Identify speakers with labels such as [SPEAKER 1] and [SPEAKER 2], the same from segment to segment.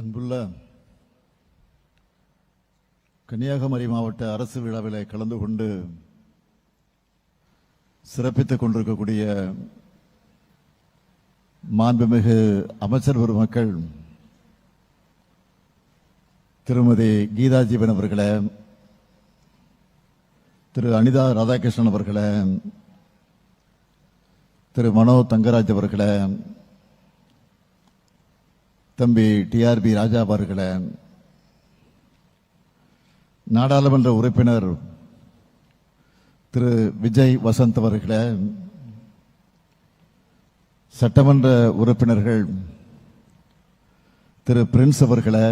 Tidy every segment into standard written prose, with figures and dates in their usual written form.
[SPEAKER 1] அன்புள்ள கன்னியாகுமரி மாவட்ட அரசு விழாவில் கலந்து கொண்டு சிறப்பித்துக் கொண்டிருக்கக்கூடிய மாண்புமிகு அமைச்சர் பெருமக்கள், திருமதி கீதா ஜீவன் அவர்களே, திரு அனிதா ராதாகிருஷ்ணன் அவர்களே, திரு மனோ தங்கராஜ் அவர்களே, தம்பி டிஆர்பி ராஜா அவர்களே, நாடாளுமன்ற உறுப்பினர் திரு விஜய் வசந்த் அவர்களே, சட்டமன்ற உறுப்பினர்கள் திரு பிரின்ஸ் அவர்களே,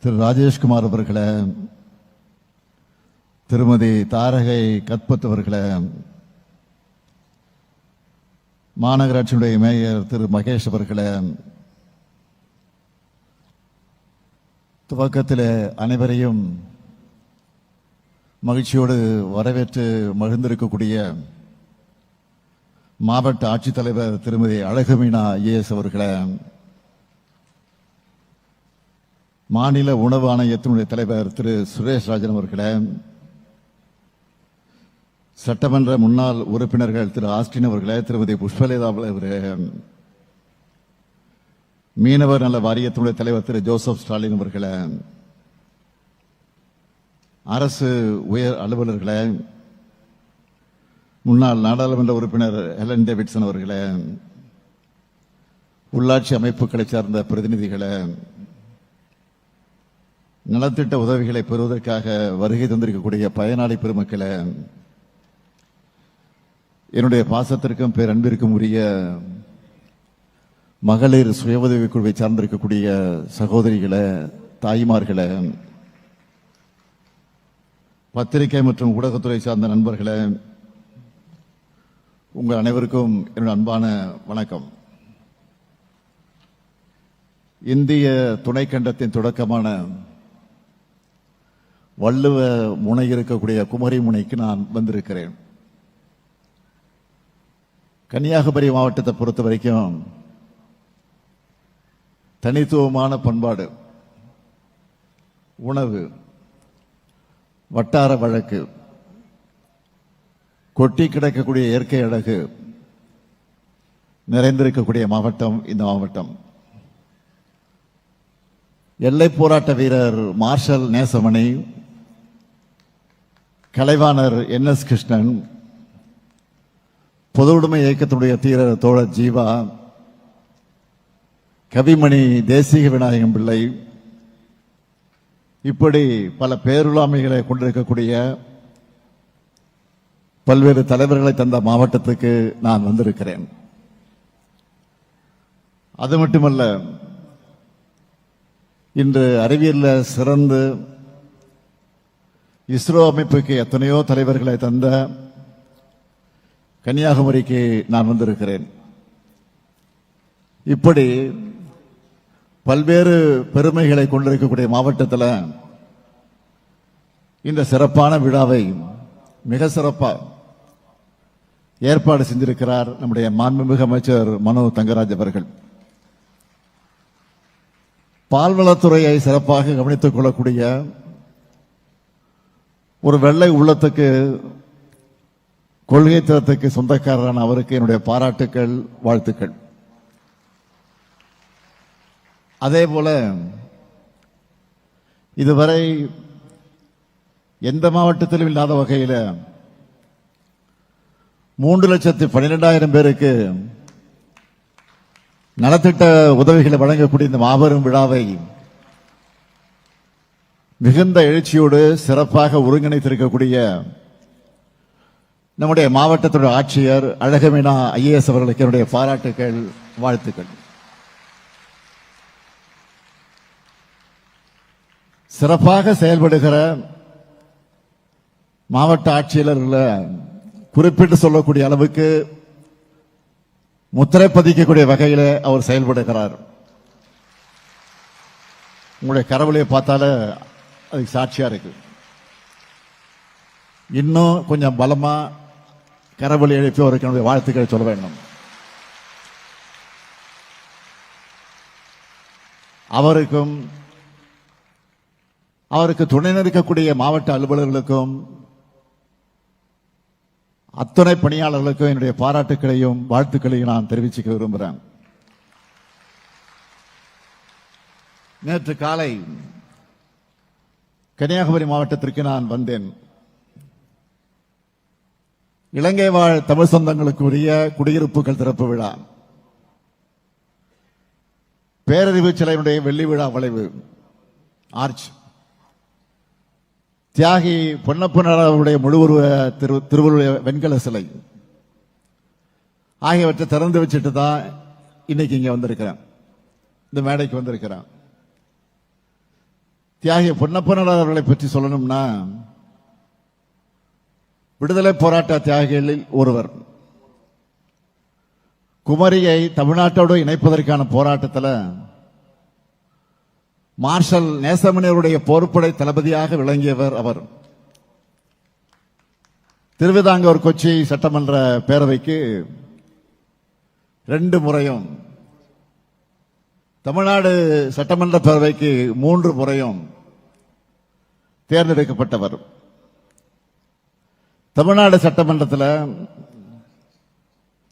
[SPEAKER 1] திரு ராஜேஷ்குமார் அவர்களே, திருமதி தாரகை கத்பத் அவர்களே, மாநகராட்சியுடைய மேயர் திரு மகேஷ் அவர்களே, துவக்கத்தில் அனைவரையும் மகிழ்ச்சியோடு வரவேற்று மகிழ்ந்திருக்கக்கூடிய மாவட்ட ஆட்சித்தலைவர் திருமதி அழகுமீனா ஐஏஎஸ் அவர்களே, மாநில உணவு ஆணையத்தினுடைய தலைவர் திரு சுரேஷ் ராஜன் அவர்களே, சட்டமன்ற முன்னாள் உறுப்பினர்கள் திரு ஆஸ்டின் அவர்களே, திருமதி புஷ்பலேதா அவர்களே, மீனவர் நல வாரியத்தினுடைய தலைவர் திரு ஜோசப் ஸ்டாலின் அவர்களே, அரசு உயர் அலுவலர்களே, முன்னாள் நாடாளுமன்ற உறுப்பினர் ஹெலன் டேவிட்சன் அவர்களே, உள்ளாட்சி அமைப்புகளை சார்ந்த பிரதிநிதிகளே, நலத்திட்ட உதவிகளை பெறுவதற்காக வருகை தந்திருக்கக்கூடிய பயனாளி பெருமக்களே, என்னுடைய பாசத்திற்கும் பேரன்பிற்கும் உரிய மகளிர் சுய உதவிக் குழுவை சார்ந்திருக்கக்கூடிய சகோதரிகளே, தாய்மார்களே, பத்திரிகை மற்றும் ஊடகத்துறை சார்ந்த நண்பர்களே, உங்கள் அனைவருக்கும் என்னுடைய அன்பான வணக்கம். இந்திய துணைக்கண்டத்தின் தொடக்கமான வள்ளுவ முனை இருக்கக்கூடிய குமரி முனைக்கு நான் வந்திருக்கிறேன். கன்னியாகுமரி மாவட்டத்தை பொறுத்த வரைக்கும் தனித்துவமான பண்பாடு, உணவு, வட்டார வழக்கு, கொட்டி கிடக்கக்கூடிய இயற்கை அழகு நிறைந்திருக்கக்கூடிய மாவட்டம் இந்த மாவட்டம். எல்லை போராட்ட வீரர் மார்ஷல் நேசமணி, கலைவாணர் NS கிருஷ்ணன், பொது உடைமை இயக்கத்தினுடைய தீரர் தோழர் ஜீவா, கவிமணி தேசிக விநாயகம் பிள்ளை, இப்படி பல பேருலாமைகளை கொண்டிருக்கக்கூடிய பல்வேறு தலைவர்களை தந்த மாவட்டத்துக்கு நான் வந்திருக்கிறேன். அது மட்டுமல்ல, இன்று அறிவியலில் சிறந்து இஸ்ரோ அமைப்புக்கு எத்தனையோ தலைவர்களை தந்த கன்னியாகுமரிக்கு நான் வந்திருக்கிறேன். இப்படி பல்வேறு பெருமைகளை கொண்டிருக்கக்கூடிய மாவட்டத்தில் இந்த சிறப்பான விழாவை மிக சிறப்பாக ஏற்பாடு செஞ்சிருக்கிறார் நம்முடைய மாண்புமிகு அமைச்சர் மனோ தங்கராஜ் அவர்கள். பால்வளத்துறையை சிறப்பாக கவனித்துக் கொள்ளக்கூடிய ஒரு வெள்ளை உள்ளத்துக்கு, கொள்கை தரத்துக்கு சொந்தக்காரரான அவருக்கு என்னுடைய பாராட்டுக்கள், வாழ்த்துக்கள். அதே போல இதுவரை எந்த மாவட்டத்திலும் இல்லாத வகையில் 3,12,000 பேருக்கு நலத்திட்ட உதவிகளை வழங்கக்கூடிய இந்த மாபெரும் விழாவை மிகுந்த எழுச்சியோடு சிறப்பாக ஒருங்கிணைத்திருக்கக்கூடிய நம்முடைய மாவட்டத்துடைய ஆட்சியர் அழகுமீனா ஐஏஎஸ் அவர்களுக்கு என்னுடைய பாராட்டுக்கள், வாழ்த்துக்கள். சிறப்பாக செயல்படுகிற மாவட்ட ஆட்சியாளர்களை குறிப்பிட்டு சொல்லக்கூடிய அளவுக்கு முத்திரை பதிக்கக்கூடிய வகையில் அவர் செயல்படுகிறார். உங்களுடைய கரவொலியை பார்த்தால அதுக்கு சாட்சியா இருக்கு. இன்னும் கொஞ்சம் பலமா கரவொலி எழுப்பி அவருக்கு என்னுடைய வாழ்த்துக்களை சொல்ல வேண்டும். அவருக்கும் அவருக்கு துணை நிற்கக்கூடிய மாவட்ட அலுவலர்களுக்கும் அத்துணை பணியாளர்களுக்கும் என்னுடைய பாராட்டுக்களையும் வாழ்த்துக்களையும் நான் தெரிவிச்சுக்க விரும்புகிறேன். நேற்று காலை கன்னியாகுமரி மாவட்டத்திற்கு நான் வந்தேன். இலங்கை வாழ் தமிழ் சொந்தங்களுக்கு உரிய குடியிருப்புகள் திறப்பு விழா, பேரறிவு சிலையினுடைய வெள்ளி விழா வளைவு ஆர்ச், தியாகி பொன்னப்பனுடைய முழுவுருவ திருவுருவ வெண்கல சிலை ஆகியவற்றை திறந்து வச்சுட்டு தான் இன்னைக்கு இங்க வந்திருக்கிறேன், இந்த மேடைக்கு வந்திருக்கிறேன். தியாகி பொன்னப்பனர் அவர்களை பற்றி சொல்லணும்னா விடுதலை போராட்ட தியாகிகளில் ஒருவர். குமரியை தமிழ்நாட்டோடு இணைப்பதற்கான போராட்டத்தில் மார்ஷல் நேசமணியருடைய போர்ப்படை தளபதியாக விளங்கியவர் அவர். திருவிதாங்கூர் கொச்சி சட்டமன்ற பேரவைக்கு 2 முறையும், தமிழ்நாடு சட்டமன்ற பேரவைக்கு 3 முறையும் தேர்ந்தெடுக்கப்பட்டவர். தமிழ்நாடு சட்டமன்றத்தில்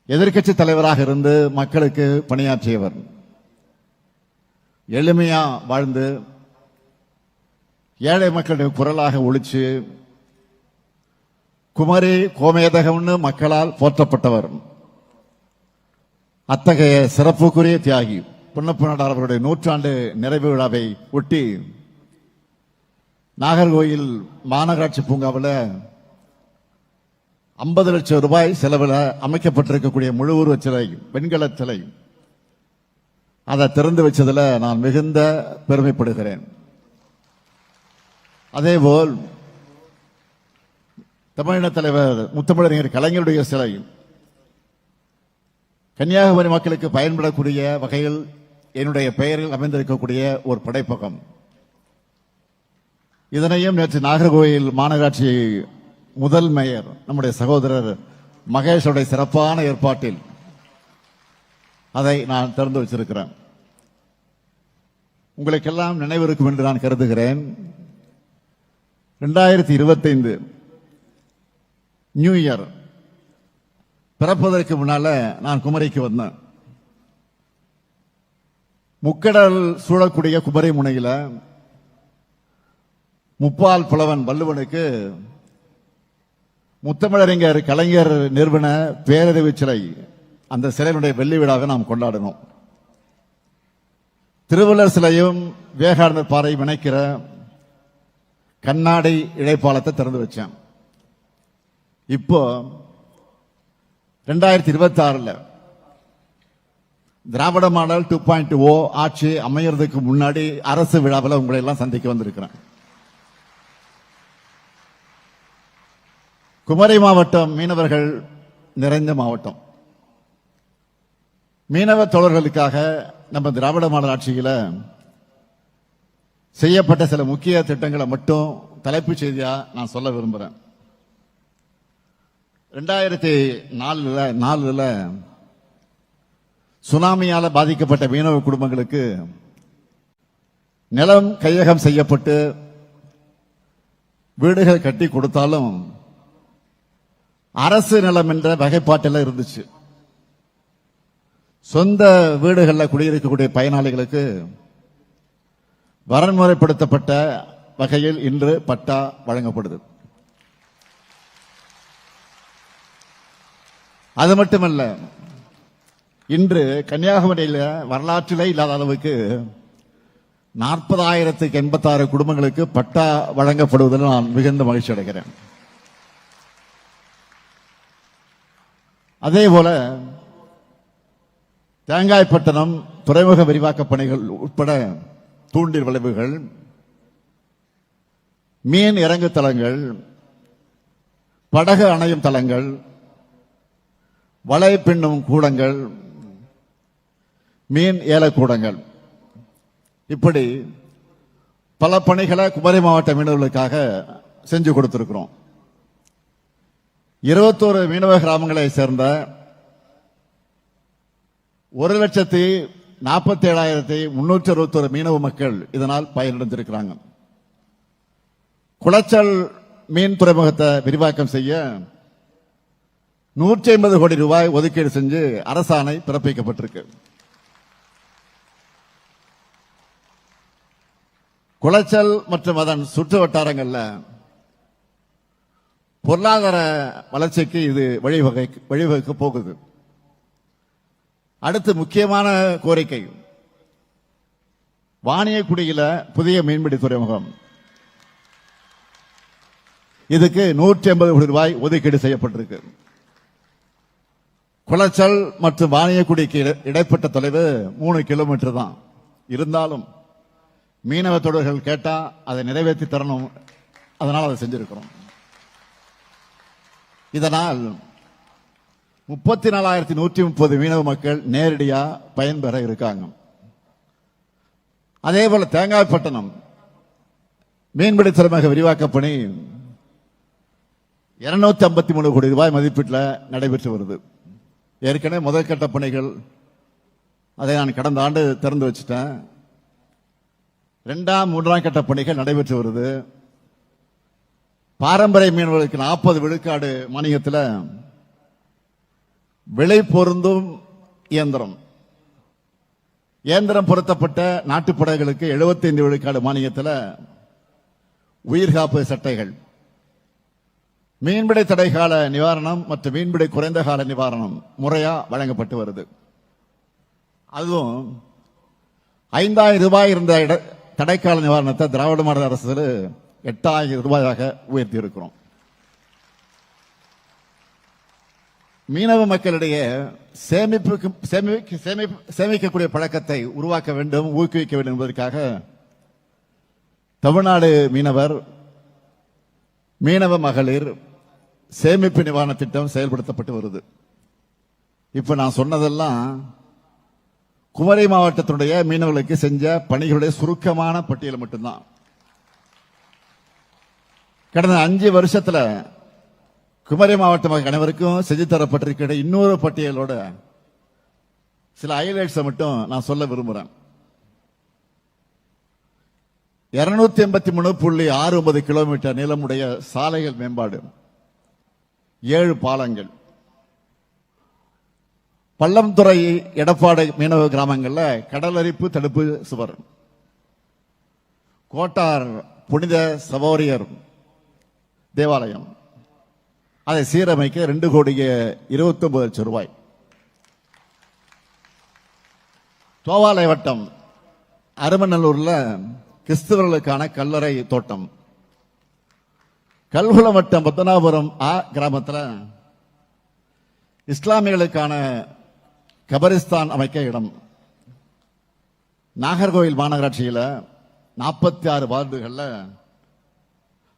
[SPEAKER 1] எதிர்க்கட்சி தலைவராக இருந்து மக்களுக்கு பணியாற்றியவர். எளிமையா வாழ்ந்து ஏழை மக்களுடைய குரலாக ஒழிச்சு குமரி கோமேதகம்னு மக்களால் போற்றப்பட்டவர். அத்தகைய சிறப்புக்குரிய தியாகி பொன்னப்பனார் அவருடைய 100ஆண்டு நிறைவு விழாவை ஒட்டி நாகர்கோயில் மாநகராட்சி பூங்காவில் 50 லட்சம் ரூபாய் செலவில் அமைக்கப்பட்டிருக்கக்கூடிய முழு உருவ சிலை, வெண்கல சிலை, அதை திறந்து வச்சதில் நான் மிகுந்த பெருமைப்படுகிறேன். அதேபோல் தமிழின தலைவர் முத்தமிழறிஞர் கலைஞருடைய சிலை கன்னியாகுமரி மக்களுக்கு பயன்படக்கூடிய வகையில் என்னுடைய பெயரில் அமைந்திருக்கக்கூடிய ஒரு படைப்பகம். இதனையும் நேற்று நாகர்கோயில் மாநகராட்சி முதல் மேயர் நம்முடைய சகோதரர் மகேஷோடைய சிறப்பான ஏற்பாட்டில் அதை நான் திறந்து வச்சிருக்கிறேன். உங்களுக்கெல்லாம் நினைவிருக்கும் என்று நான் கருதுகிறேன். 2025 நியூ இயர் பிறப்பதற்கு முன்னால நான் குமரிக்கு வந்தேன். முக்கடல் சூழக்கூடிய குமரி முனையில முப்பால் புலவன் வள்ளுவனுக்கு முத்தமிழறிஞர் கலைஞர் நிறுவன பேரறிவு சிலை, அந்த சிலையினுடைய வெள்ளி விழாவை நாம் கொண்டாடணும். திருவள்ளுவர் சிலையும் விவேகானந்தர் பாறையும் இணைக்கிற கண்ணாடி இழைப்பாலத்தை திறந்து வச்சேன். இப்போ 2026 திராவிட மாடல் 2.0 ஆட்சி அமையறதுக்கு முன்னாடி அரசு விழாவில் உங்களை எல்லாம் சந்திக்க வந்திருக்கிறேன். குமரி மாவட்டம் மீனவர்கள் நிறைந்த மாவட்டம். மீனவ தோழர்களுக்காக நம்ம திராவிட மாடல் ஆட்சியில் செய்யப்பட்ட சில முக்கிய திட்டங்களை மட்டும் தலைப்புச் செய்தியா நான் சொல்ல விரும்புகிறேன். 2004 சுனாமியால பாதிக்கப்பட்ட மீனவ குடும்பங்களுக்கு நிலம் கையகம் செய்யப்பட்டு வீடுகள் கட்டி கொடுத்தாலும் அரசு நிலம் என்ற வகைப்பாட்டில் இருந்துச்சு. சொந்த வீடுகளில் குடியிருக்கக்கூடிய பயனாளிகளுக்கு வரன்முறைப்படுத்தப்பட்ட வகையில் இன்று பட்டா வழங்கப்படுது. அது மட்டுமல்ல, இன்று கன்னியாகுமரியில் வரலாற்றிலே இல்லாத அளவுக்கு 40,086 குடும்பங்களுக்கு பட்டா வழங்கப்படுவதில் நான் மிகுந்த மகிழ்ச்சி அடைகிறேன். அதேபோல தேங்காய்பட்டணம் துறைமுக விரிவாக்க பணிகள் உட்பட தூண்டில் வளைவுகள், மீன் இறங்கு தளங்கள், படகு அணையும் தளங்கள், வலை பின்னும் கூடங்கள், மீன் ஏலக்கூடங்கள், இப்படி பல பணிகளை குமரி மாவட்ட மீனவர்களுக்காக செஞ்சு கொடுத்திருக்கிறோம். 21 மீனவ கிராமங்களை சேர்ந்த 1,40,000 47,361 மீனவ மக்கள் இதனால் பயனடைந்திருக்கிறாங்க. குளச்சல் மீன் துறைமுகத்தை விரிவாக்கம் செய்ய 150 கோடி ரூபாய் ஒதுக்கீடு செஞ்சு அரசாணை பிறப்பிக்கப்பட்டிருக்கு. குளச்சல் மற்றும் அதன் சுற்று வட்டாரங்கள்ல பொருளாதார வளர்ச்சிக்கு இது வழிவகுக்க போகுது. அடுத்து முக்கியமான கோரிக்கை, வாணியக்குடியில புதிய மீன்பிடி துறைமுகம். இதுக்கு 180 கோடி ரூபாய் ஒதுக்கீடு செய்யப்பட்டிருக்கு. குளச்சல் மற்றும் வாணியக்குடிக்கு இடைப்பட்ட தொலைவு 3 கிலோமீட்டர் தான். இருந்தாலும் மீனவ தொழில்கள் கேட்டா அதை நிறைவேற்றி தரணும், அதனால் அதை செஞ்சிருக்கிறோம். இதனால் 34,130 மீனவ மக்கள் நேரடியா பயன்பெற இருக்காங்க. அதே போல தேங்காய்பட்டணம் மீன்பிடி துறைமுக விரிவாக்க பணி 253 கோடி ரூபாய் மதிப்பீட்டில் நடைபெற்று வருது. ஏற்கனவே முதற்கட்ட பணிகள் அதை நான் கடந்த ஆண்டு திறந்து வச்சுட்டேன். 2ஆம் 3ஆம் கட்ட பணிகள் நடைபெற்று வருது. பாரம்பரிய மீனவர்களுக்கு 40 விழுக்காடு மானியத்தில் விலை பொருந்தும் இயந்திரம் பொருத்தப்பட்ட நாட்டுப்படைகளுக்கு 75 விழுக்காடு மானியத்தில் உயிர்காப்பு சட்டைகள், மீன்பிடி தடைக்கால நிவாரணம் மற்றும் மீன்பிடி குறைந்த கால நிவாரணம் முறையா வழங்கப்பட்டு வருது. அதுவும் 5,000 ரூபாய் இருந்த தடைக்கால நிவாரணத்தை திராவிட மாடல் அரசு 8,000 ரூபாயாக உயர்த்தி இருக்கிறோம். மீனவ மக்களிடையே சேமிக்கக்கூடிய பழக்கத்தை உருவாக்க வேண்டும், ஊக்குவிக்க வேண்டும் என்பதற்காக தமிழ்நாடு மீனவ மகளிர் சேமிப்பு நிவாரண திட்டம் செயல்படுத்தப்பட்டு வருது. இப்ப நான் சொன்னதெல்லாம் குமரி மாவட்டத்தினுடைய மீனவர்களுக்கு செஞ்ச பணிகளுடைய சுருக்கமான பட்டியல் மட்டும்தான். கடந்த 5 வருஷத்துல குமரி மாவட்ட மக்கள் அனைவருக்கும் செஞ்சு தரப்பட்டிருக்கிற இன்னொரு பட்டியலோட சில ஹைலைட்ஸ் மட்டும் நான் சொல்ல விரும்புறேன். 283.69 கிலோமீட்டர் நீளமுடைய சாலைகள் மேம்பாடு, 7 பாலங்கள், பள்ளம்துறை எடப்பாடு மீனவ கிராமங்கள்ல கடலரிப்பு தடுப்பு சுவர், கோட்டார் புனித சவோரியர் தேவாலயம், அதை சீரமைக்க 2,29 லட்சம் ரூபாய். தோவாலை வட்டம் அருமநல்லூர்ல கிறிஸ்தவர்களுக்கான கல்லறை தோட்டம், கல்குளம் வட்டம் பத்மநாபபுரம் கிராமத்தில் இஸ்லாமியர்களுக்கான கபரிஸ்தான் அமைக்க இடம், நாகர்கோவில் மாநகராட்சியில் 46 வார்டுகள்ல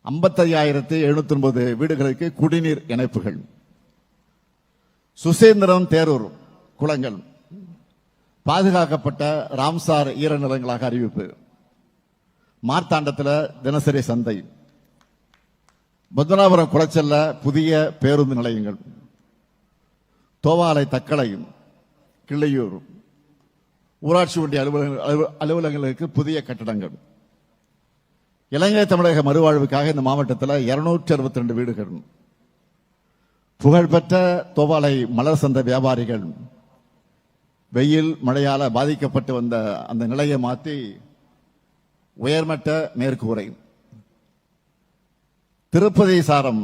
[SPEAKER 1] 55,709 வீடுகளுக்கு குடிநீர் இணைப்புகள், சுசேந்திரம் தேரூர் குளங்கள் பாதுகாக்கப்பட்ட ராம்சார் ஈரநிலங்களாக அறிவிப்பு, மார்த்தாண்டத்தில் தினசரி சந்தை, பத்மநாபபுரம் குளச்சல்ல புதிய பேருந்து நிலையங்கள், தோவாலை தக்கலை கிள்ளையூர் ஊராட்சி ஒன்றிய அலுவலகங்களுக்கு புதிய கட்டடங்கள், இலங்கை தமிழக மறுவாழ்வுக்காக இந்த மாவட்டத்தில் 262 வீடுகள், புகழ்பெற்ற தோவாலை மலர் சந்தை வியாபாரிகள் வெயில் மழையால பாதிக்கப்பட்டு வந்த அந்த நிலையை மாற்றி உயர்மட்ட மேற்கூரை, திருப்பதி சாரம்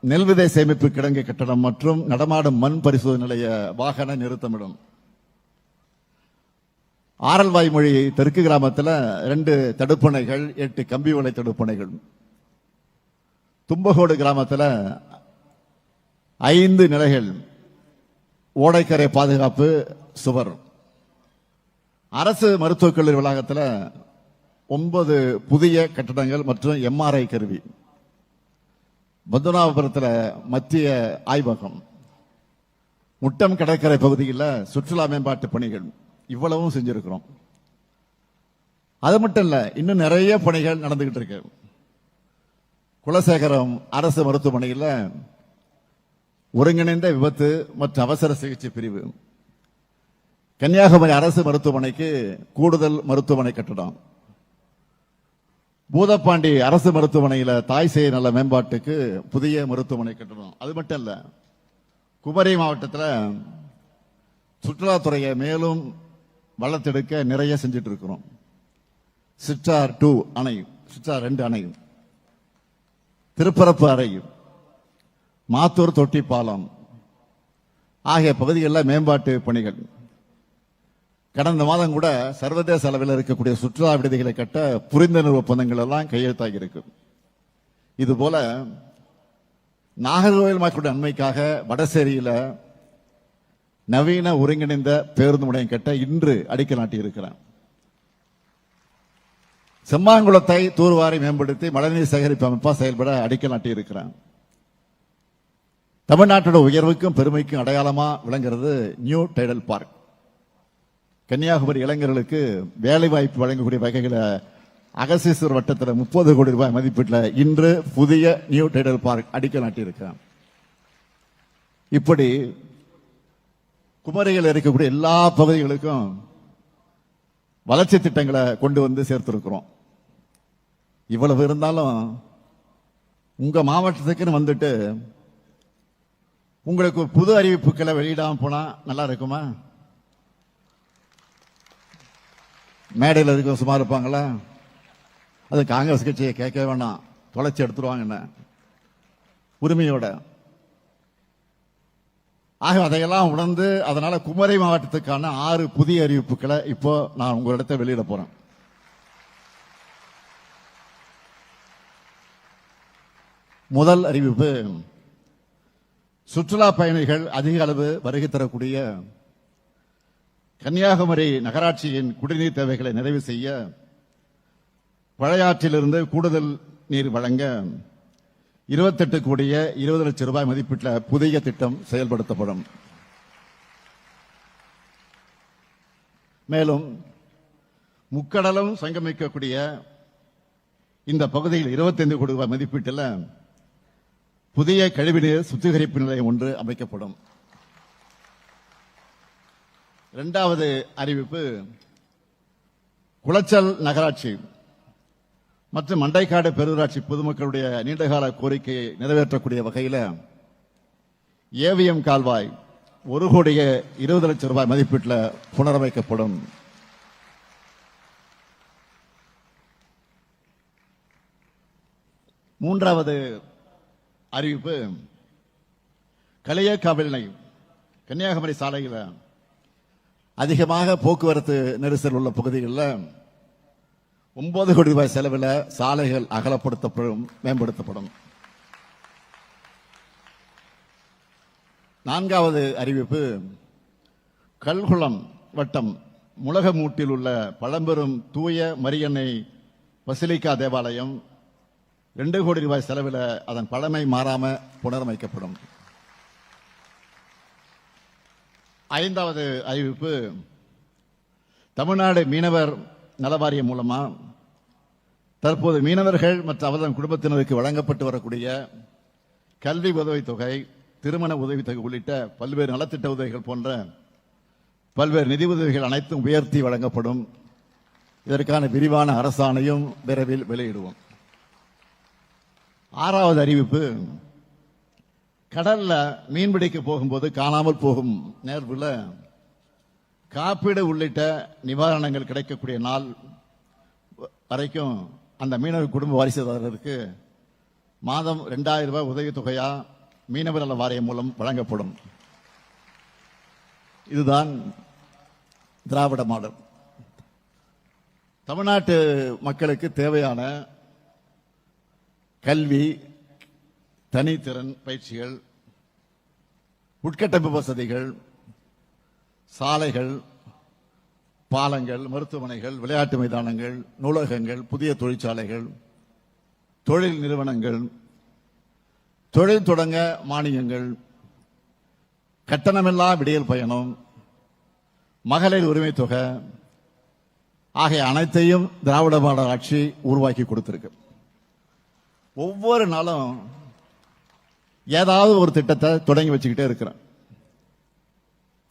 [SPEAKER 1] நெல் விதை சேமிப்பு கிடங்கு கட்டடம் மற்றும் நடமாடும் மண் பரிசோதனை நிலைய வாகன நிறுத்தமிடும், ஆரல்வாய்மொழி தெற்கு கிராமத்தில் 2 தடுப்பணைகள், 8 கம்பி வலை தடுப்பணைகள், தும்பகோடு கிராமத்தில் 5 நிலைகள் ஓடைக்கரை பாதுகாப்பு சுவர், அரசு மருத்துவக் கல்லூரி வளாகத்தில் 9 புதிய கட்டடங்கள் மற்றும் எம்ஆர்ஐ கருவி, பத்மநாபபுரத்தில் மத்திய ஆய்வகம், முட்டம் கடற்கரை பகுதியில் சுற்றுலா மேம்பாட்டு பணிகள், இவ்வளவும் செஞ்சிருக்கிறோம். அது மட்டும் இல்ல, இன்னும் நிறைய பணிகள் நடந்துகிட்டு இருக்கு. குலசேகரம் அரசு மருத்துவமனையில் ஒருங்கிணைந்த விபத்து மற்றும் அவசர சிகிச்சை பிரிவு, கன்னியாகுமரி அரசு மருத்துவமனைக்கு கூடுதல் மருத்துவமனை கட்டடம், பூதப்பாண்டி அரசு மருத்துவமனையில் தாய் சேய் நல மேம்பாட்டுக்கு புதிய மருத்துவமனை கட்டணும். அது மட்டும் இல்ல, குமரி மாவட்டத்தில் சுற்றுலாத்துறையை மேலும் வளர்த்தெடுக்க நிறைய செஞ்சுட்டு இருக்கிறோம். சிற்றார் 2 அணை, சிற்றார் 2 அணை, திருப்பரப்பு அணை, மாத்தூர் தொட்டி பாலம் ஆகிய பகுதிகளில் மேம்பாட்டு பணிகள். கடந்த மாதம் கூட சர்வதேச அளவில் இருக்கக்கூடிய சுற்றுலா விடுதிகளை கட்ட புரிந்துணர்வு ஒப்பந்தங்கள் எல்லாம் கையெழுத்தாகி இருக்கு. இதுபோல நாகர்கோவில் மக்களுடைய நன்மைக்காக வடசேரியில நவீன ஒருங்கிணைந்த பேருந்து முனையம் கட்ட இன்று அடிக்கல் நாட்டி இருக்கிறேன். செம்மாங்குளத்தை தூர்வாரி மேம்படுத்தி மழைநீர் சேகரிப்பு அமைப்பா செயல்பட அடிக்கல் நாட்டி இருக்கிறேன். தமிழ்நாட்டோட உயர்வுக்கும் பெருமைக்கும் அடையாளமா விளங்குறது நியூ டைடல் பார்க். கன்னியாகுமரி இளைஞர்களுக்கு வேலை வாய்ப்பு வழங்கக்கூடிய வகைகளை அகசீஸ்வரர் வட்டத்தில் 30 கோடி ரூபாய் மதிப்பீட்டில் இன்று புதிய நியூ டைடல் பார்க் அடிக்கல் நாட்டியிருக்கிறேன். இப்படி குமரியில் இருக்கக்கூடிய எல்லா பகுதிகளுக்கும் வளர்ச்சி திட்டங்களை கொண்டு வந்து சேர்த்திருக்கிறோம். இவ்வளவு இருந்தாலும் உங்க மாவட்டத்துக்குன்னு வந்துட்டு உங்களுக்கு புது அறிவிப்புகளை வெளியிடாம போனா நல்லா இருக்குமா? மேடையில் இருக்க சும்மா இருப்பாங்களா? அது காங்கிரஸ் கட்சியை கேட்க வேணாம், தொலைச்சி எடுத்துருவாங்க என்ன உரிமையோட. ஆக அதையெல்லாம் உணர்ந்து அதனால குமரி மாவட்டத்துக்கான 6 புதிய அறிவிப்புகளை இப்போ நான் உங்களிடத்தை வெளியிட போறேன். முதல் அறிவிப்பு, சுற்றுலா பயணிகள் அதிக அளவு வருகை தரக்கூடிய கன்னியாகுமரி நகராட்சியின் குடிநீர் தேவைகளை நிறைவு செய்ய பழையாற்றிலிருந்து கூடுதல் நீர் வழங்க 28 கோடியே 20 லட்சம் ரூபாய் மதிப்பீட்டில் புதிய திட்டம் செயல்படுத்தப்படும். மேலும் முக்கடலும் சங்கமிக்கக்கூடிய இந்த பகுதியில் 25 கோடி ரூபாய் மதிப்பீட்டில் புதிய கழிவுநீர் சுத்திகரிப்பு நிலையம் ஒன்று அமைக்கப்படும். இரண்டாவது அறிவிப்பு, குளச்சல் நகராட்சி மற்றும் மண்டைக்காடு பேரூராட்சி பொதுமக்களுடைய நீண்டகால கோரிக்கையை நிறைவேற்றக்கூடிய வகையில் ஏவிஎம் கால்வாய் 1 கோடியே 20 லட்சம் ரூபாய் மதிப்பீட்டில் புனரமைக்கப்படும். மூன்றாவது அறிவிப்பு, களியக்காவிளை கன்னியாகுமரி சாலையில் அதிகமாக போக்குவரத்து நெரிசல் உள்ள பகுதிகளில் 9 கோடி ரூபாய் செலவில் சாலைகள் அகலப்படுத்தப்படும், மேம்படுத்தப்படும். நான்காவது அறிவிப்பு, கல்குளம் வட்டம் முளகமூட்டில் உள்ள பழம்பெரும் தூய மரியன்னை பசிலிக்கா தேவாலயம் 2 கோடி ரூபாய் செலவில் அதன் பழமை மாறாம புனரமைக்கப்படும். ஐந்தாவது அறிவிப்பு, தமிழ்நாடு மீனவர் நலவாரியம் மூலமா தற்போது மீனவர்கள் மற்றும் அவர்தம் குடும்பத்தினருக்கு வழங்கப்பட்டு வரக்கூடிய கல்வி உதவித்தொகை, திருமண உதவித்தொகை உள்ளிட்ட பல்வேறு நலத்திட்ட உதவிகள் போன்ற பல்வேறு நிதி உதவிகள் அனைத்தும் உயர்த்தி வழங்கப்படும். இதற்கான விரிவான அரசாணையும் விரைவில் வெளியிடுவோம். ஆறாவது அறிவிப்பு, கடல்ல மீன்பிடிக்க போகும்போது காணாமல் போகும் நேர்வுல காப்பீடு உள்ளிட்ட நிவாரணங்கள் கிடைக்கக்கூடிய நாள் வரைக்கும் அந்த மீனவ குடும்ப வாரிசுதாரருக்கு மாதம் 2000 ரூபாய் உதவித்தொகையா மீனவர் நல வாரியம் மூலம் வழங்கப்படும். இதுதான் திராவிட மாடல். தமிழ்நாட்டு மக்களுக்கு தேவையான கல்வி, தனித்திறன் பயிற்சிகள், உட்கட்டமைப்பு வசதிகள், சாலைகள், பாலங்கள், மருத்துவமனைகள், விளையாட்டு மைதானங்கள், நூலகங்கள், புதிய தொழிற்சாலைகள், தொழில் நிறுவனங்கள், தொழில் தொடங்க மானியங்கள், கட்டணமில்லா விடியல் பயணம், மகளிர் உரிமை தொகை ஆகிய அனைத்தையும் திராவிட மாடல் ஆட்சி உருவாக்கி கொடுத்திருக்கு. ஒவ்வொரு நாளும் ஏதாவது ஒரு திட்டத்தை தொடங்கி வச்சுக்கிட்டே இருக்கிறேன்.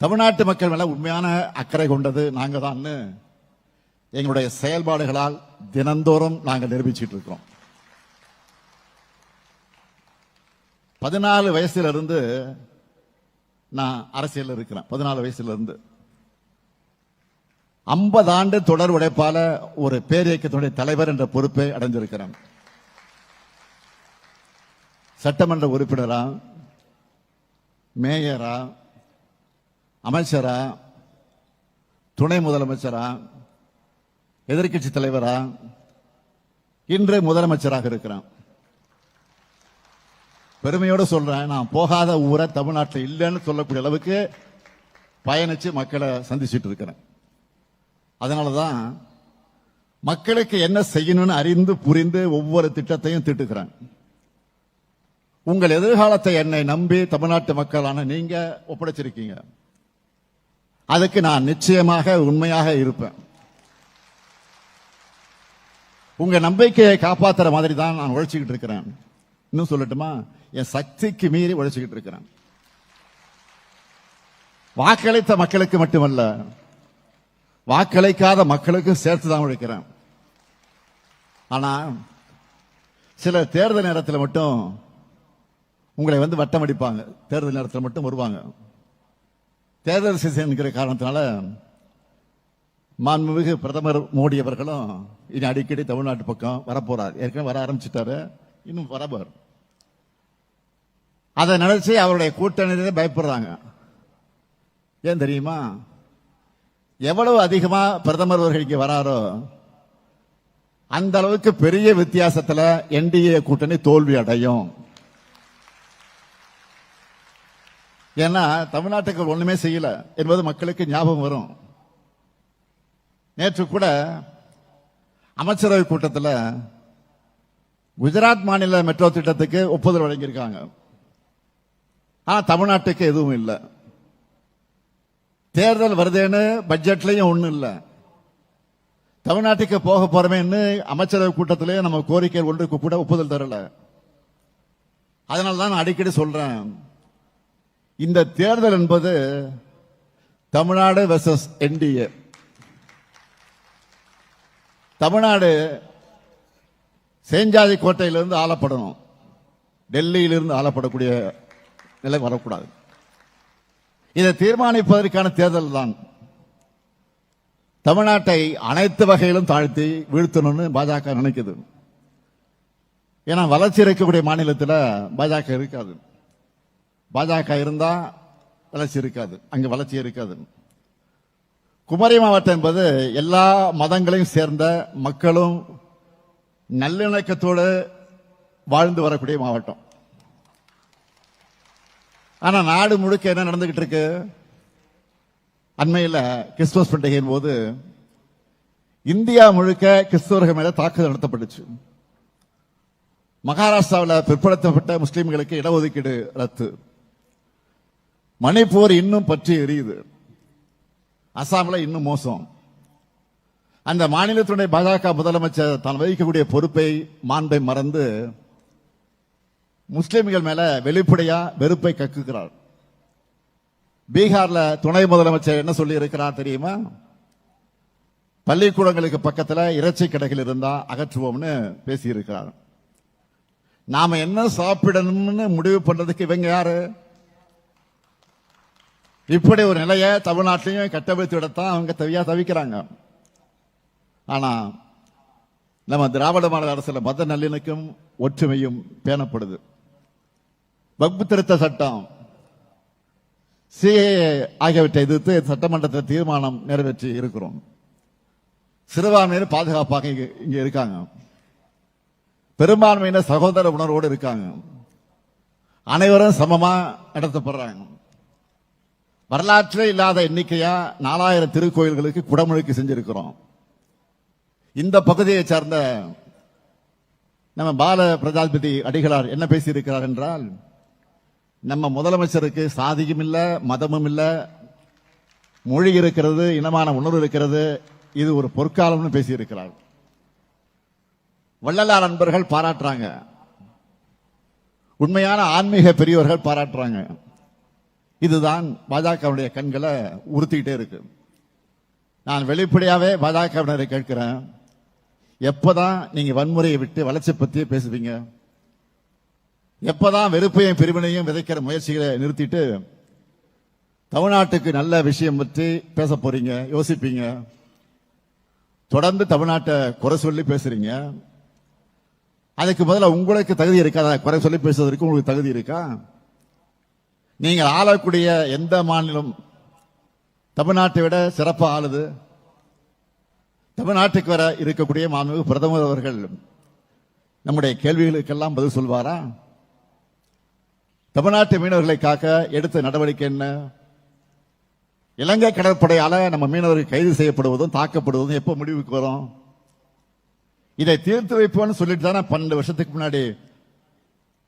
[SPEAKER 1] தமிழ்நாட்டு மக்கள் மேல உண்மையான அக்கறை கொண்டது நாங்க தான் எங்களுடைய செயல்பாடுகளால் தினந்தோறும் நாங்கள் நிரூபிச்சுட்டு இருக்கிறோம். 14 வயசுல இருந்து நான் அரசியல் இருக்கிறேன். 14 வயசுல இருந்து 50 ஆண்டு தொடர் உழைப்பால ஒரு பேரியக்கத்துடைய தலைவர் என்ற பொறுப்பை அடைஞ்சிருக்கிறேன். சட்டமன்ற உறுப்பினரா, மேயரா, அமைச்சரா, துணை முதலமைச்சரா, எதிர்க்கட்சி தலைவரா, இன்று முதலமைச்சராக இருக்கிறேன். பெருமையோடு சொல்றேன், நான் போகாத ஊரை தமிழ்நாட்டில் இல்லைன்னு சொல்லக்கூடிய அளவுக்கு பயணிச்சு மக்களை சந்திச்சுட்டு இருக்கிறேன். அதனாலதான் மக்களுக்கு என்ன செய்யணும்னு அறிந்து புரிந்து ஒவ்வொரு திட்டத்தையும் திட்டுக்கிறேன். உங்கள் எதிர்காலத்தை என்னை நம்பி தமிழ்நாட்டு மக்களான நீங்க ஒப்படைச்சிருக்கீங்க. அதுக்கு நான் நிச்சயமாக உண்மையாக இருப்பேன். உங்க நம்பிக்கையை காப்பாத்துற மாதிரி தான் நான் உழைச்சிக்கிட்டு இருக்கிறேன். இன்னும் சொல்லட்டுமா, என் சக்திக்கு மீறி உழைச்சிக்கிட்டு இருக்கிறேன். வாக்களித்த மக்களுக்கு மட்டுமல்ல, வாக்களிக்காத மக்களுக்கும் சேர்த்துதான் உழைக்கிறேன். ஆனா சில தேர்தல் நேரத்தில் மட்டும் உங்களை வந்து வட்டம் அடிப்பாங்க. தேர்தல் நேரத்தில் மட்டும் வருவாங்க. தேர்தல் சீசன் என்கிற காரணத்தினால மாண்புமிகு பிரதமர் மோடி அவர்களும் இனி அடிக்கடி தமிழ்நாட்டு பக்கம் வரப்போறார். ஏற்கனவே வர ஆரம்பிச்சுட்டாரு, இன்னும் வரவர். அதை நினைச்சு அவருடைய கூட்டணியிலே பயப்படுறாங்க. ஏன் தெரியுமா? எவ்வளவு அதிகமா பிரதமர் அவர்கள் இங்கே வராரோ அந்த அளவுக்கு பெரிய வித்தியாசத்தில் என்டிஏ கூட்டணி தோல்வி அடையும். ஏன்னா தமிழ்நாட்டுக்கு ஒண்ணுமே செய்யல என்பது மக்களுக்கு ஞாபகம் வரும். நேற்று கூட அமைச்சரவை கூட்டத்தில் குஜராத் மாநில மெட்ரோ திட்டத்துக்கு ஒப்புதல் வழங்கியிருக்காங்க. ஆனா தமிழ்நாட்டுக்கு எதுவும் இல்லை. தேர்தல் வருதேன்னு பட்ஜெட்லயும் ஒண்ணும் இல்லை. தமிழ்நாட்டுக்கு போக போறமேன்னு அமைச்சரவை கூட்டத்திலே நம்ம கோரிக்கை ஒன்றுக்கு கூட ஒப்புதல் தரல. அதனால தான் நான் அடிக்கடி சொல்றேன், இந்த தேர்தல் என்பது தமிழ்நாடு வெர்சஸ் என்டிஏ. தமிழ்நாடு சேஞ்சாதி கோட்டையிலிருந்து ஆளப்படணும், டெல்லியிலிருந்து ஆளப்படக்கூடிய நிலை வரக்கூடாது. இதை தீர்மானிப்பதற்கான தேர்தல் தான். தமிழ்நாட்டை அனைத்து வகையிலும் தாழ்த்தி வீழ்த்தணும்னு பாஜக நினைக்குது. ஏன்னா வளர்ச்சி இருக்கக்கூடிய மாநிலத்தில் பாஜக இருக்காது. பாஜக இருந்தா வளர்ச்சி இருக்காது, அங்க வளர்ச்சி இருக்காது. குமரி மாவட்டம் என்பது எல்லா மதங்களையும் சேர்ந்த மக்களும் நல்லிணக்கத்தோடு வாழ்ந்து வரக்கூடிய மாவட்டம். ஆனா நாடு முழுக்க என்ன நடந்துகிட்டு இருக்கு? அண்மையில் கிறிஸ்துமஸ் பண்டிகையின் போது இந்தியா முழுக்க கிறிஸ்தவர்கள் மேல தாக்குதல் நடத்தப்பட்டுச்சு. மகாராஷ்டிராவில் பிற்படுத்தப்பட்ட முஸ்லிம்களுக்கு இடஒதுக்கீடு ரத்து. மணிப்பூர் இன்னும் பற்றி எரியுது. அசாமில் இன்னும் மோசம். அந்த மாநிலத்துடைய பாஜக முதலமைச்சர் தான் வகிக்கக்கூடிய பொறுப்பை மாண்பை மறந்து முஸ்லிம்கள் மேல வெளிப்படையா வெறுப்பை கக்குகிறார். பீகார்ல துணை முதலமைச்சர் என்ன சொல்லி இருக்கிறார் தெரியுமா? பள்ளிக்கூடங்களுக்கு பக்கத்தில் இறைச்சி கடைகள் இருந்தா அகற்றுவோம்னு பேசி இருக்கிறார். நாம என்ன சாப்பிடணும்னு முடிவு பண்றதுக்கு இவங்க யாரு? இப்படி ஒரு நிலையை தமிழ்நாட்டிலையும் கட்டமைத்து விடத்தான் அவங்க தவிக்கிறாங்க. ஆனா நம்ம திராவிட மாடல் அரசுல மத நல்லிணக்கம் ஒற்றுமையும் பேணப்படுது. வக்பு திருத்த சட்டம், சிஏஏ ஆகியவற்றை எதிர்த்து சட்டமன்றத்தில் தீர்மானம் நிறைவேற்றி இருக்கிறோம். சிறுபான்மையினர் பாதுகாப்பாக இங்க இருக்காங்க. பெரும்பான்மையினர் சகோதர உணர்வோடு இருக்காங்க. அனைவரும் சமமா நடத்தப்படுறாங்க. வரலாற்றில் இல்லாத எண்ணிக்கையா 4000 திருக்கோயில்களுக்கு குடமுழுக்கு செஞ்சிருக்கிறோம். இந்த பகுதியை சார்ந்த நம்ம பால பிரஜாபதி அடிகளார் என்ன பேசியிருக்கிறார் என்றால், நம்ம முதலமைச்சருக்கு சாதியும் இல்ல, மதமும் இல்ல, மொழி இருக்கிறது, இனமான உணர்வு இருக்கிறது, இது ஒரு பொற்காலம்னு பேசியிருக்கிறார். வள்ளலார் அன்பர்கள் பாராட்டுறாங்க, உண்மையான ஆன்மீக பெரியவர்கள் பாராட்டுறாங்க. இதுதான் பாஜகவுடைய கண்களை உறுத்திக்கிட்டே இருக்கு. நான் வெளிப்படையாவே பாஜகவினரை கேட்கிறேன், எப்பதான் நீங்க வன்முறையை விட்டு வளர்ச்சி பத்தியே பேசுவீங்க? எப்பதான் வெறுப்பையும் பிரிவினையும் விதைக்கிற முயற்சிகளை நிறுத்திட்டு தமிழ்நாட்டுக்கு நல்ல விஷயம் பற்றி பேச போறீங்க, யோசிப்பீங்க? தொடர்ந்து தமிழ்நாட்டை குறை சொல்லி பேசுறீங்க. அதுக்கு முதல்ல உங்களுக்கு தகுதி இருக்கா? குறை சொல்லி பேசுவதற்கு உங்களுக்கு தகுதி இருக்கா? நீங்கள் ஆளக்கூடிய எந்த மாநிலம் தமிழ்நாட்டை விட சிறப்பாக ஆளுது? தமிழ்நாட்டுக்கு வர இருக்கக்கூடிய மாண்புமிகு பிரதமர் அவர்கள் நம்முடைய கேள்விகளுக்கெல்லாம் பதில் சொல்வாரா? தமிழ்நாட்டு மீனவர்களை காக்க எடுத்த நடவடிக்கை என்ன? இலங்கை கடற்படையால நம்ம மீனவர்கள் கைது செய்யப்படுவதும் தாக்கப்படுவதும் எப்ப முடிவுக்கு வரும்? இதை தீர்த்து வைப்போம்னு சொல்லிட்டு தானே 12 வருஷத்துக்கு முன்னாடி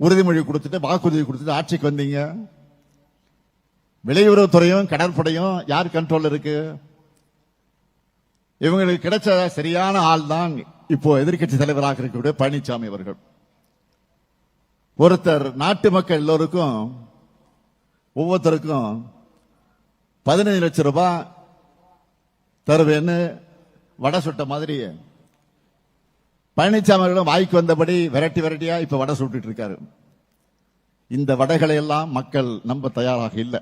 [SPEAKER 1] உறுதிமொழி கொடுத்துட்டு வாக்குறுதி கொடுத்துட்டு ஆட்சிக்கு வந்தீங்க. வெளியுறவுத்துறையும் கடற்படையும் யார் கண்ட்ரோல் இருக்கு? இவங்களுக்கு கிடைச்ச சரியான ஆள் தான் இப்போ எதிர்க்கட்சி தலைவராக இருக்கக்கூடிய பழனிசாமி அவர்கள். ஒருத்தர் நாட்டு மக்கள் எல்லோருக்கும் ஒவ்வொருத்தருக்கும் 15 லட்சம் ரூபாய் தருவேன்னு வடை சுட்ட மாதிரி பழனிசாமி அவர்களும் வாய்க்கு வந்தபடி வெரைட்டியா இப்ப வடை சுட்டு இருக்காரு. இந்த வடைகளை எல்லாம் மக்கள் நம்ப தயாராக இல்லை.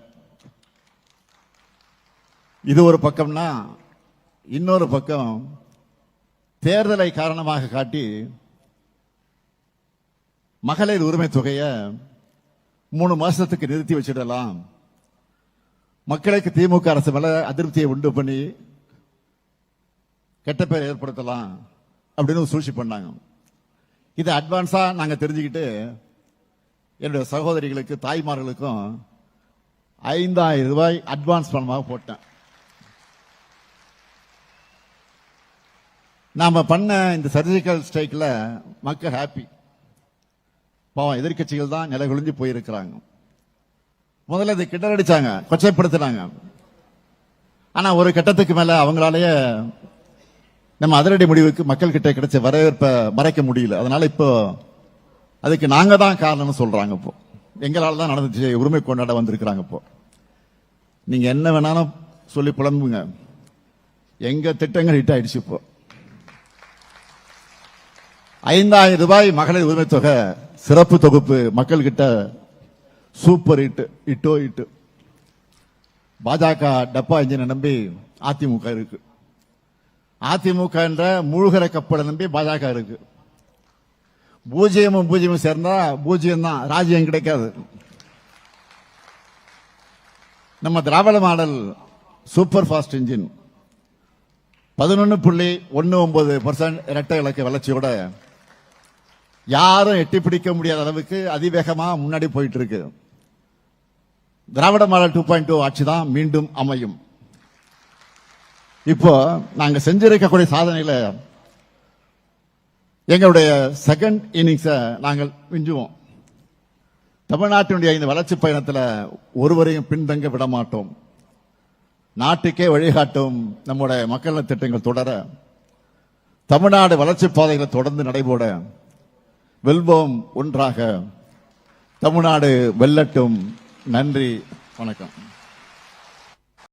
[SPEAKER 1] இது ஒரு பக்கம்னா, இன்னொரு பக்கம் தேர்தலை காரணமாக காட்டி மகளிர் உரிமை தொகையை 3 மாசத்துக்கு நிறுத்தி வச்சிடலாம், மக்களுக்கு திமுக அரசு மேல அதிருப்தியை உண்டு பண்ணி கெட்ட பேர் ஏற்படுத்தலாம் அப்படின்னு சூழ்ச்சி பண்ணாங்க. இதை அட்வான்ஸா நாங்க தெரிஞ்சுக்கிட்டு என்னுடைய சகோதரிகளுக்கு தாய்மார்களுக்கும் 5000 ரூபாய் அட்வான்ஸ் பணமாக போட்டேன். நாம பண்ண இந்த சர்ஜிக்கல் ஸ்ட்ரைக்ல மக்கள் ஹாப்பி. பாவம் எதிர்கட்சிகள் தான் நிலைகுலிஞ்சு போயிருக்கிறாங்க. முதல்ல இதை கிண்டலடிச்சாங்க, கொச்சைப்படுத்தினாங்க. ஆனா ஒரு கட்டத்துக்கு மேல அவங்களாலேயே நம்ம அதிரடி முடிவுக்கு மக்கள் கிட்ட கிடைச்ச வரவேற்பை மறைக்க முடியல. அதனால இப்போ அதுக்கு நாங்க தான் காரணம்னு சொல்றாங்க. இப்போ எங்களால தான் நடந்துச்சு, உரிமை கொண்டாட வந்திருக்கிறாங்க. இப்போ நீங்க என்ன வேணாலும் சொல்லி புலம்புங்க, எங்க திட்டங்கள் ஹிட் ஆயிடுச்சு. இப்போ 5000 ரூபாய் மகளிர் உரிமை தொகை சிறப்பு தொகுப்பு மக்கள் கிட்ட சூப்பர் ஹிட். பாஜக டப்பா இன்ஜினை நம்பி அதிமுக இருக்கு. அதிமுக என்ற மூழ்கிற கப்பலை நம்பி பாஜக இருக்கு. பூஜ்ஜியமும் சேர்ந்தா பூஜ்ஜியம் தான், ராஜ்யம் கிடைக்காது. நம்ம திராவிட மாடல் சூப்பர் ஃபாஸ்ட் இன்ஜின் 11.19% இரட்டை இலக்க வளர்ச்சியோட யாரும் எட்டி பிடிக்க முடியாத அளவுக்கு அதிவேகமா முன்னாடி போயிட்டு இருக்கு. திராவிட மாடல் 2.0 ஆட்சி தான் மீண்டும் அமையும். இப்போ நாங்க செஞ்சிருக்கக்கூடிய சாதனையில எங்களுடைய செகண்ட் இன்னிங்ஸ நாங்கள் மிஞ்சுவோம். தமிழ்நாட்டினுடைய இந்த வளர்ச்சி பயணத்தில் ஒருவரையும் பின்தங்க விட மாட்டோம். நாட்டுக்கே வழிகாட்டும் நம்முடைய மக்கள் நல திட்டங்கள் தொடர, தமிழ்நாடு வளர்ச்சி பாதைகளை தொடர்ந்து நடைபோட வெல்வோம் ஒன்றாக. தமிழ்நாடு வெல்லட்டும். நன்றி, வணக்கம்.